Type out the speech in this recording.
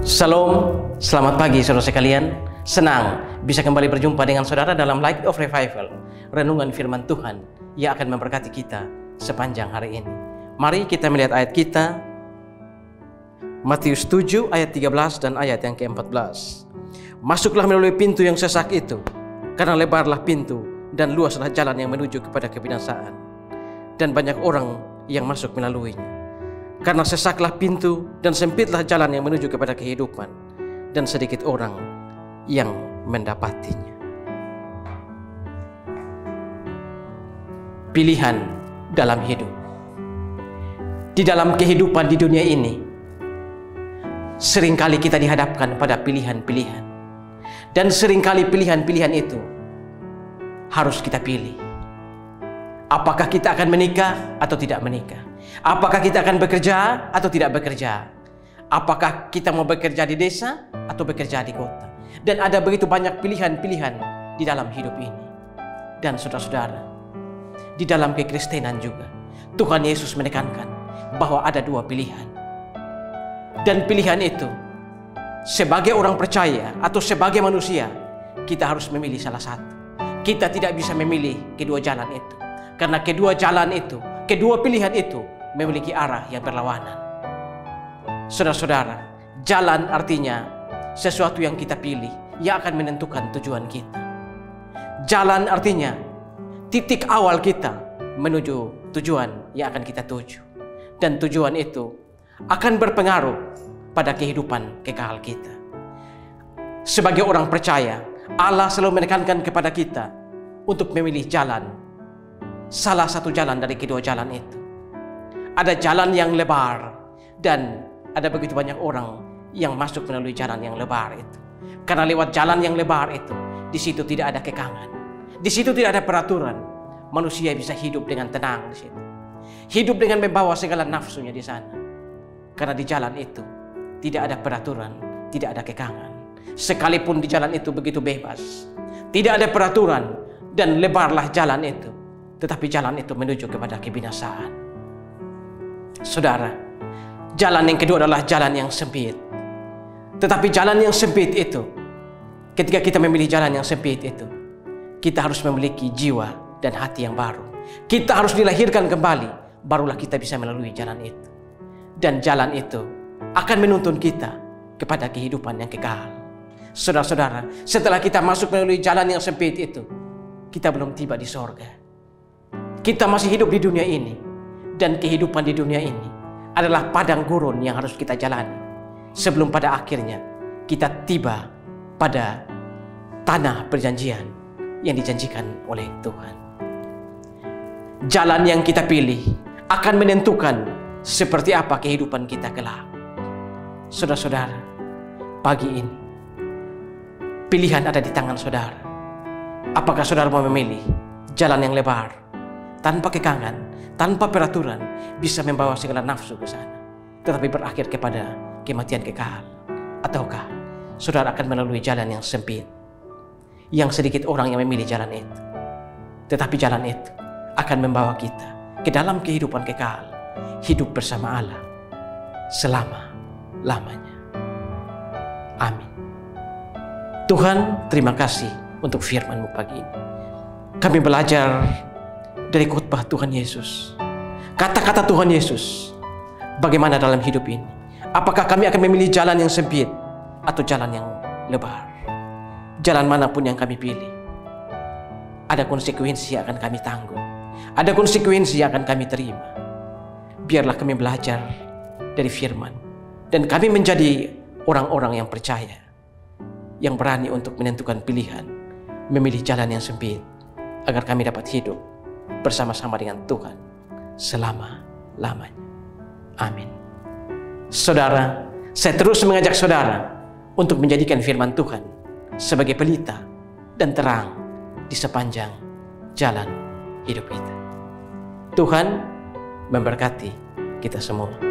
Shalom, selamat pagi saudara sekalian. Senang bisa kembali berjumpa dengan saudara dalam Light of Revival, renungan firman Tuhan yang akan memberkati kita sepanjang hari ini. Mari kita melihat ayat kita, Matius 7 ayat 13 dan ayat yang ke-14. Masuklah melalui pintu yang sesak itu, karena lebarlah pintu dan luaslah jalan yang menuju kepada kebinasaan, dan banyak orang yang masuk melaluinya. Karena sesaklah pintu dan sempitlah jalan yang menuju kepada kehidupan, dan sedikit orang yang mendapatinya. Pilihan dalam hidup. Di dalam kehidupan di dunia ini, seringkali kita dihadapkan pada pilihan-pilihan. Dan seringkali pilihan-pilihan itu harus kita pilih. Apakah kita akan menikah atau tidak menikah? Apakah kita akan bekerja atau tidak bekerja? Apakah kita mau bekerja di desa atau bekerja di kota? Dan ada begitu banyak pilihan-pilihan di dalam hidup ini. Dan saudara-saudara, di dalam kekristenan juga, Tuhan Yesus menekankan bahwa ada dua pilihan. Dan pilihan itu, sebagai orang percaya atau sebagai manusia, kita harus memilih salah satu. Kita tidak bisa memilih kedua jalan itu. Karena kedua jalan itu, kedua pilihan itu memiliki arah yang berlawanan. Saudara-saudara, jalan artinya sesuatu yang kita pilih yang akan menentukan tujuan kita. Jalan artinya titik awal kita menuju tujuan yang akan kita tuju. Dan tujuan itu akan berpengaruh pada kehidupan kekal kita. Sebagai orang percaya, Allah selalu menekankan kepada kita untuk memilih jalan. Salah satu jalan dari kedua jalan itu. Ada jalan yang lebar, dan ada begitu banyak orang yang masuk melalui jalan yang lebar itu. Karena lewat jalan yang lebar itu, di situ tidak ada kekangan, di situ tidak ada peraturan. Manusia bisa hidup dengan tenang di situ, hidup dengan membawa segala nafsunya di sana. Karena di jalan itu tidak ada peraturan, tidak ada kekangan. Sekalipun di jalan itu begitu bebas, tidak ada peraturan dan lebarlah jalan itu, tetapi jalan itu menuju kepada kebinasaan. Saudara, jalan yang kedua adalah jalan yang sempit. Tetapi jalan yang sempit itu, ketika kita memilih jalan yang sempit itu, kita harus memiliki jiwa dan hati yang baru. Kita harus dilahirkan kembali, barulah kita bisa melalui jalan itu. Dan jalan itu akan menuntun kita kepada kehidupan yang kekal. Saudara-saudara, setelah kita masuk melalui jalan yang sempit itu, kita belum tiba di sorga. Kita masih hidup di dunia ini. Dan kehidupan di dunia ini adalah padang gurun yang harus kita jalani. Sebelum pada akhirnya kita tiba pada tanah perjanjian yang dijanjikan oleh Tuhan. Jalan yang kita pilih akan menentukan seperti apa kehidupan kita kelak. Saudara-saudara, pagi ini pilihan ada di tangan saudara. Apakah saudara mau memilih jalan yang lebar, tanpa kekangan, tanpa peraturan, bisa membawa segala nafsu ke sana, tetapi berakhir kepada kematian kekal? Ataukah saudara akan melalui jalan yang sempit, yang sedikit orang yang memilih jalan itu, tetapi jalan itu akan membawa kita ke dalam kehidupan kekal, hidup bersama Allah selama-lamanya. Amin. Tuhan, terima kasih untuk firman-Mu pagi ini. Kami belajar dari khotbah Tuhan Yesus, kata-kata Tuhan Yesus, bagaimana dalam hidup ini. Apakah kami akan memilih jalan yang sempit atau jalan yang lebar? Jalan manapun yang kami pilih, ada konsekuensi yang akan kami tanggung, ada konsekuensi yang akan kami terima. Biarlah kami belajar dari firman, dan kami menjadi orang-orang yang percaya, yang berani untuk menentukan pilihan, memilih jalan yang sempit, agar kami dapat hidup bersama-sama dengan Tuhan selama-lamanya. Amin. Saudara, saya terus mengajak saudara untuk menjadikan firman Tuhan sebagai pelita dan terang di sepanjang jalan hidup kita. Tuhan memberkati kita semua.